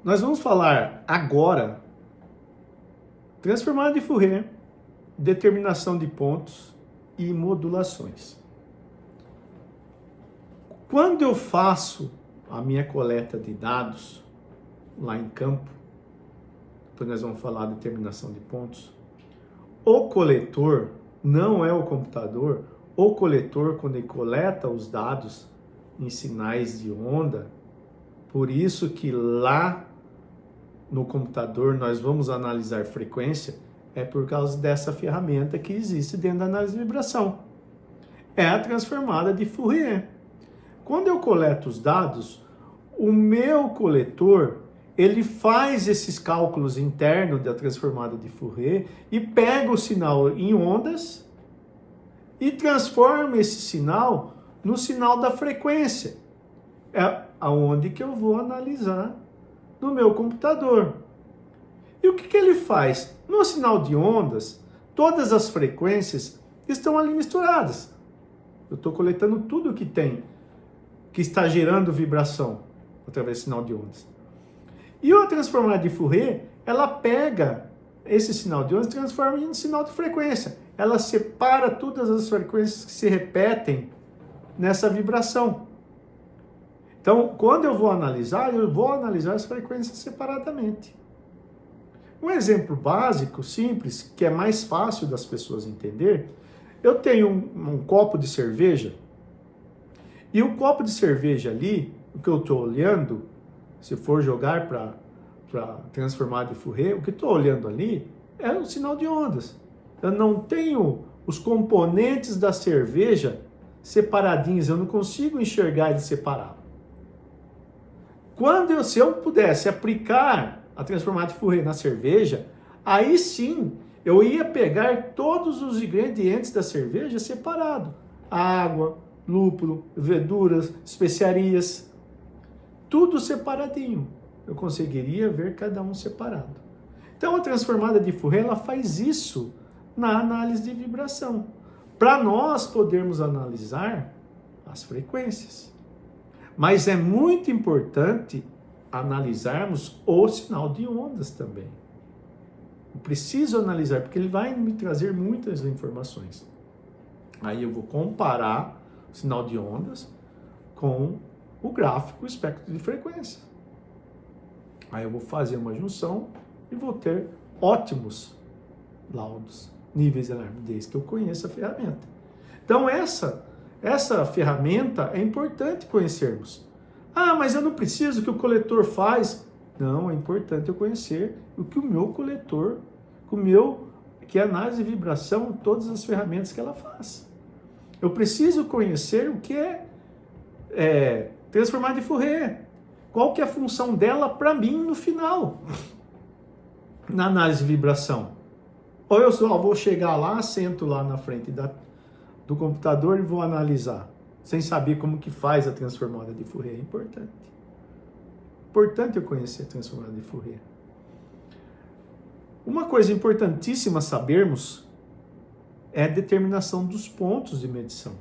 Nós vamos falar agora transformada de Fourier, determinação de pontos e modulações. Quando eu faço a minha coleta de dados lá em campo, depois nós vamos falar de determinação de pontos, o coletor não é o computador. O coletor, quando ele coleta os dados em sinais de onda, por isso que lá no computador nós vamos analisar frequência, é por causa dessa ferramenta que existe dentro da análise de vibração. É a transformada de Fourier. Quando eu coleto os dados, o meu coletor, ele faz esses cálculos internos da transformada de Fourier e pega o sinal em ondas e transforma esse sinal no sinal da frequência. É aonde que eu vou analisar no meu computador. E o que ele faz? No sinal de ondas, todas as frequências estão ali misturadas. Eu estou coletando tudo que tem, que está gerando vibração através do sinal de ondas. E a transformada de Fourier, ela pega esse sinal de ondas e transforma em sinal de frequência. Ela separa todas as frequências que se repetem nessa vibração. Então, quando eu vou analisar as frequências separadamente. Um exemplo básico, simples, que é mais fácil das pessoas entender, eu tenho um copo de cerveja, e o copo de cerveja ali, o que eu estou olhando, se for jogar para transformar de Fourier, o que estou olhando ali é o sinal de ondas. Eu não tenho os componentes da cerveja separadinhos, eu não consigo enxergar eles separados. Se eu pudesse aplicar a transformada de Fourier na cerveja, aí sim eu ia pegar todos os ingredientes da cerveja separado. Água, lúpulo, verduras, especiarias, tudo separadinho. Eu conseguiria ver cada um separado. Então a transformada de Fourier, ela faz isso na análise de vibração, para nós podermos analisar as frequências. Mas é muito importante analisarmos o sinal de ondas também. Eu preciso analisar, porque ele vai me trazer muitas informações. Aí eu vou comparar o sinal de ondas com o gráfico, o espectro de frequência. Aí eu vou fazer uma junção e vou ter ótimos laudos, níveis de alarme, desde que eu conheça a ferramenta. Então essa ferramenta é importante conhecermos. Ah, mas eu não preciso que o coletor faz. Não, é importante eu conhecer o que o meu coletor, que é análise de vibração, todas as ferramentas que ela faz. Eu preciso conhecer o que é transformada de Fourier. Qual que é a função dela para mim no final, na análise de vibração. Ou eu só vou chegar lá, sento lá na frente do computador e vou analisar, sem saber como que faz a transformada de Fourier. É importante. Importante eu conhecer a transformada de Fourier. Uma coisa importantíssima sabermos é a determinação dos pontos de medição.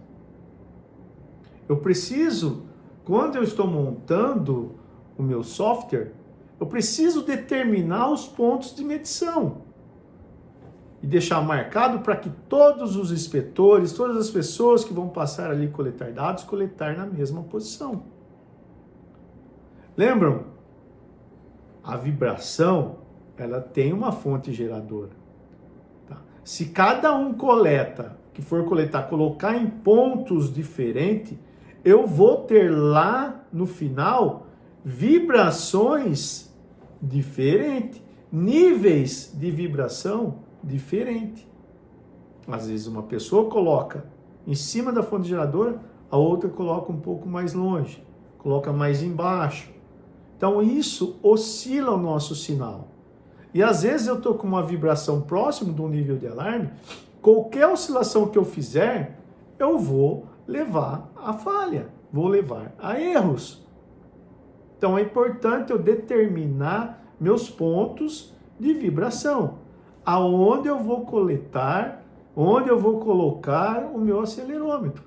Eu preciso, quando eu estou montando o meu software, eu preciso determinar os pontos de medição e deixar marcado para que todos os inspetores, todas as pessoas que vão passar ali coletar dados, coletar na mesma posição. Lembram? A vibração, ela tem uma fonte geradora. Tá? Se cada um que for coletar, colocar em pontos diferentes, eu vou ter lá no final vibrações diferentes, níveis de vibração diferente. Às vezes uma pessoa coloca em cima da fonte geradora, a outra coloca um pouco mais longe, coloca mais embaixo. Então isso oscila o nosso sinal. E às vezes eu estou com uma vibração próximo de um nível de alarme, qualquer oscilação que eu fizer, eu vou levar a falha, vou levar a erros. Então é importante eu determinar meus pontos de vibração, aonde eu vou coletar, onde eu vou colocar o meu acelerômetro.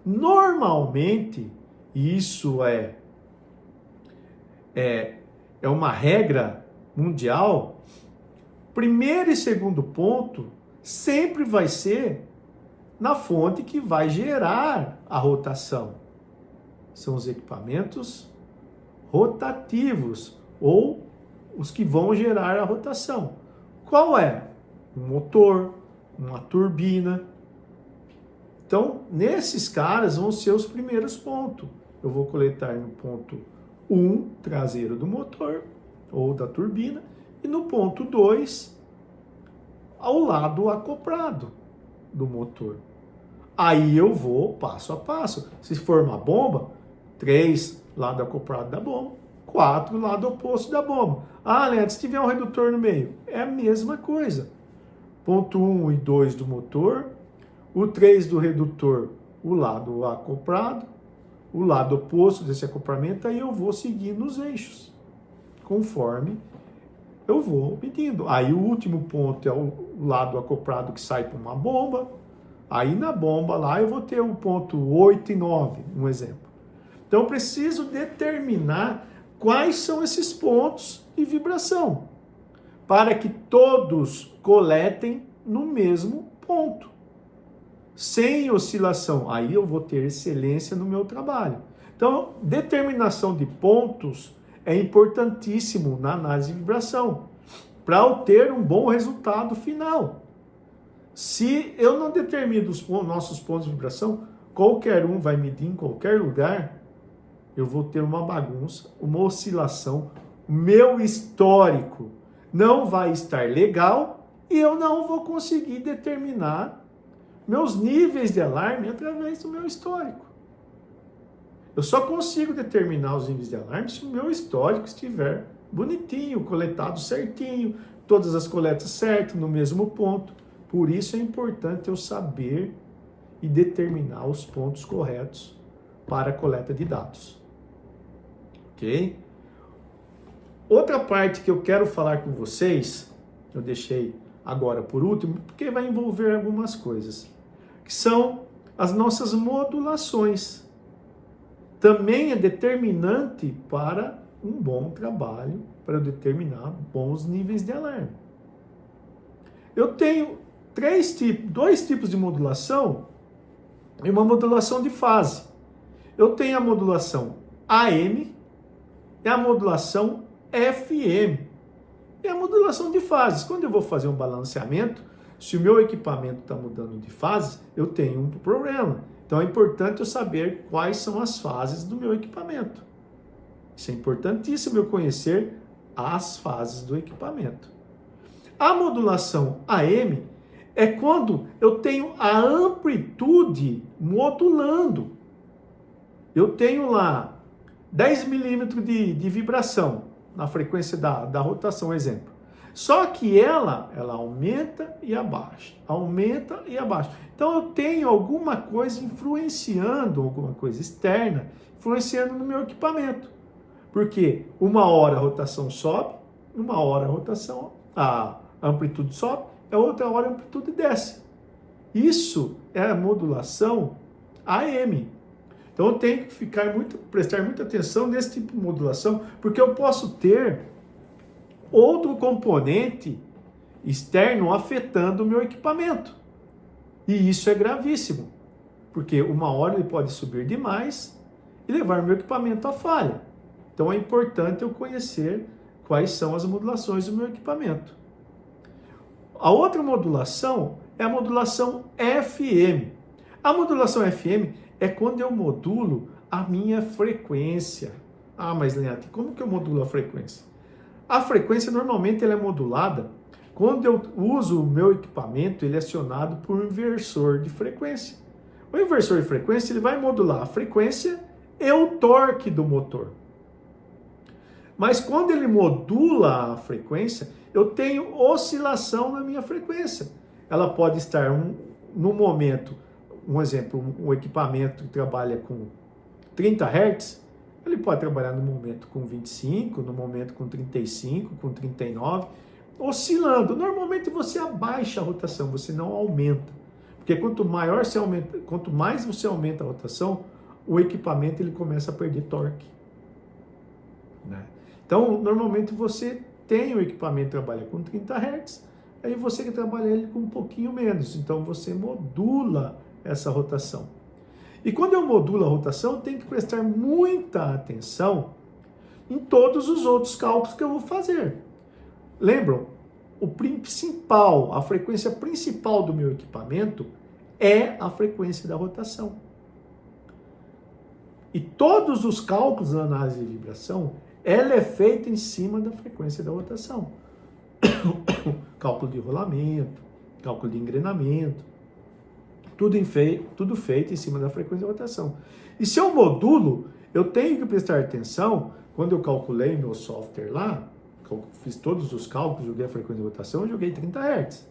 Normalmente, isso é uma regra mundial, primeiro e segundo ponto sempre vai ser na fonte que vai gerar a rotação. São os equipamentos rotativos, ou os que vão gerar a rotação. Qual é? Um motor, uma turbina. Então, nesses caras vão ser os primeiros pontos. Eu vou coletar no ponto 1, traseiro do motor, ou da turbina, e no ponto 2, ao lado acoplado do motor. Aí eu vou passo a passo. Se for uma bomba, 3 lado acoplado da bomba, 4 lado oposto da bomba. Ah, Leandro, se tiver um redutor no meio, é a mesma coisa. Ponto 1 e 2 do motor, o 3 do redutor, o lado acoplado, o lado oposto desse acoplamento, aí eu vou seguindo os eixos, conforme eu vou medindo. Aí o último ponto é o lado acoplado que sai para uma bomba. Aí na bomba lá eu vou ter o ponto 8 e 9, um exemplo. Então eu preciso determinar quais são esses pontos de vibração, para que todos coletem no mesmo ponto, sem oscilação. Aí eu vou ter excelência no meu trabalho. Então, determinação de pontos é importantíssimo na análise de vibração, para obter um bom resultado final. Se eu não determino os nossos pontos de vibração, qualquer um vai medir em qualquer lugar, eu vou ter uma bagunça, uma oscilação, meu histórico não vai estar legal e eu não vou conseguir determinar meus níveis de alarme através do meu histórico. Eu só consigo determinar os níveis de alarme se o meu histórico estiver bonitinho, coletado certinho, todas as coletas certas, no mesmo ponto. Por isso é importante eu saber e determinar os pontos corretos para a coleta de dados. Ok? Outra parte que eu quero falar com vocês, eu deixei agora por último, porque vai envolver algumas coisas, que são as nossas modulações. Também é determinante para um bom trabalho, para determinar bons níveis de alarme. Eu tenho dois tipos de modulação e uma modulação de fase. Eu tenho a modulação AM e a modulação FM. E a modulação de fases. Quando eu vou fazer um balanceamento, se o meu equipamento está mudando de fase, eu tenho um problema. Então é importante eu saber quais são as fases do meu equipamento. Isso é importantíssimo eu conhecer as fases do equipamento. A modulação AM é quando eu tenho a amplitude modulando. Eu tenho lá 10 milímetros de vibração na frequência da rotação, exemplo. Só que ela aumenta e abaixa, aumenta e abaixa. Então eu tenho alguma coisa influenciando, alguma coisa externa, influenciando no meu equipamento. Porque uma hora a rotação sobe, uma hora a amplitude sobe, a outra hora a amplitude desce. Isso é a modulação AM. Então eu tenho que prestar muita atenção nesse tipo de modulação, porque eu posso ter outro componente externo afetando o meu equipamento. E isso é gravíssimo, porque uma hora ele pode subir demais e levar o meu equipamento à falha. Então é importante eu conhecer quais são as modulações do meu equipamento. A outra modulação é a modulação FM. A modulação FM é quando eu modulo a minha frequência. Ah, mas Leandro, como que eu modulo a frequência? A frequência normalmente ela é modulada quando eu uso o meu equipamento, ele é acionado por um inversor de frequência. O inversor de frequência ele vai modular a frequência e o torque do motor. Mas quando ele modula a frequência, eu tenho oscilação na minha frequência. Ela pode estar no momento, um exemplo, um equipamento que trabalha com 30 Hz, ele pode trabalhar no momento com 25, no momento com 35, com 39, oscilando. Normalmente você abaixa a rotação, você não aumenta. Porque quanto mais você aumenta a rotação, o equipamento ele começa a perder torque, né? Então, normalmente você tem o equipamento que trabalha com 30 Hz, aí você que trabalha ele com um pouquinho menos. Então, você modula essa rotação. E quando eu modulo a rotação, eu tenho que prestar muita atenção em todos os outros cálculos que eu vou fazer. Lembram? A frequência principal do meu equipamento é a frequência da rotação. E todos os cálculos na análise de vibração, ela é feita em cima da frequência da rotação. Cálculo de rolamento, cálculo de engrenamento, tudo feito em cima da frequência da rotação. E se eu modulo, eu tenho que prestar atenção, quando eu calculei meu software lá, fiz todos os cálculos, joguei a frequência de rotação, eu joguei 30 Hz.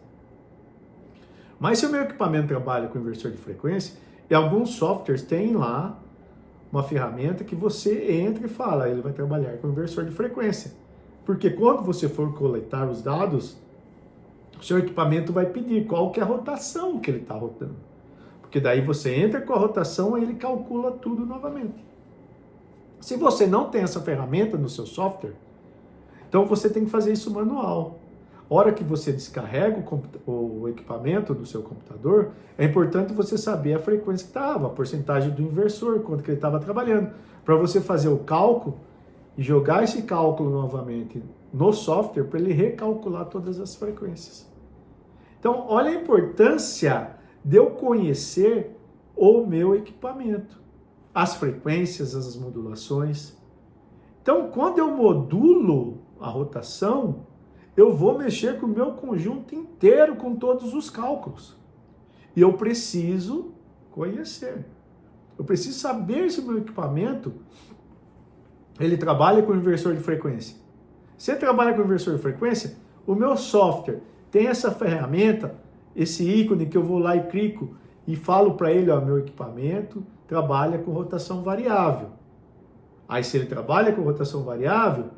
Mas se o meu equipamento trabalha com inversor de frequência, e alguns softwares têm lá uma ferramenta que você entra e fala, ele vai trabalhar com inversor de frequência. Porque quando você for coletar os dados, o seu equipamento vai pedir qual que é a rotação que ele está rotando. Porque daí você entra com a rotação e ele calcula tudo novamente. Se você não tem essa ferramenta no seu software, então você tem que fazer isso manual. A hora que você descarrega o equipamento do seu computador, é importante você saber a frequência que estava, a porcentagem do inversor, quanto que ele estava trabalhando, para você fazer o cálculo e jogar esse cálculo novamente no software para ele recalcular todas as frequências. Então, olha a importância de eu conhecer o meu equipamento, as frequências, as modulações. Então, quando eu modulo a rotação, eu vou mexer com o meu conjunto inteiro, com todos os cálculos. E eu preciso conhecer. Eu preciso saber se o meu equipamento ele trabalha com inversor de frequência. Se ele trabalha com inversor de frequência, o meu software tem essa ferramenta, esse ícone que eu vou lá e clico e falo para ele, ó, meu equipamento trabalha com rotação variável. Aí se ele trabalha com rotação variável,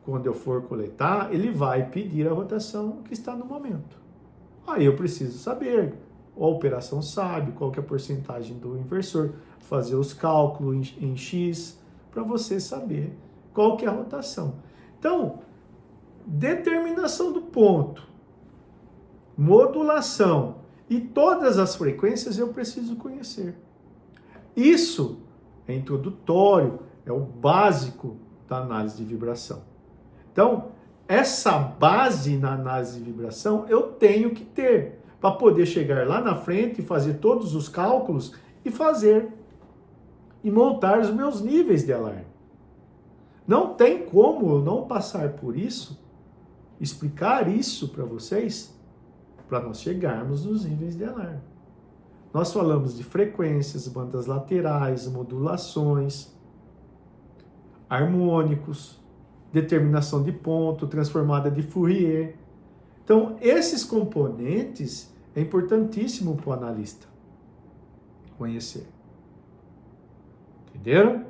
quando eu for coletar, ele vai pedir a rotação que está no momento. Aí eu preciso saber, a operação sabe qual que é a porcentagem do inversor, fazer os cálculos em X, para você saber qual que é a rotação. Então, determinação do ponto, modulação e todas as frequências eu preciso conhecer. Isso é introdutório, é o básico da análise de vibração. Então, essa base na análise de vibração eu tenho que ter para poder chegar lá na frente e fazer todos os cálculos e fazer e montar os meus níveis de alarme. Não tem como eu não passar por isso, explicar isso para vocês, para nós chegarmos nos níveis de alarme. Nós falamos de frequências, bandas laterais, modulações, harmônicos, determinação de ponto, transformada de Fourier. Então, esses componentes é importantíssimo para o analista conhecer. Entenderam?